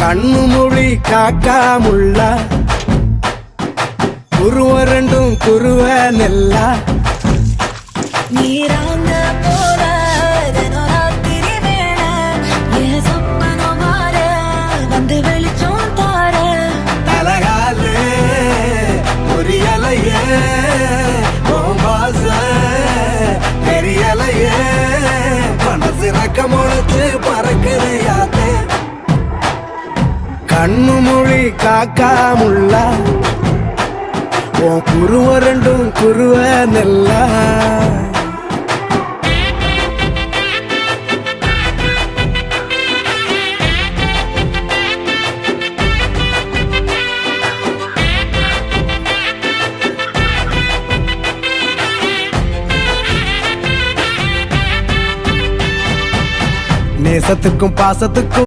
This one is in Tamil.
கண்ணு மொழி காக்காமுள்ள குருவ ரெண்டும் குருவ நெல்லா நீராங்க போல ராத்திரி வேண என் சொப்பனம் மாற வந்து வெளிச்சம் தார தலகாலே பொரியலையே பாச பெரியலையே மனசு ரக்க முளைச்சு பறக்குறையாத்தே கண்ணு மொழி காக்காமுள்ள உன் குருவ ரெண்டும் குருவ நெல்லா நேசத்துக்கும் பாசத்துக்கும்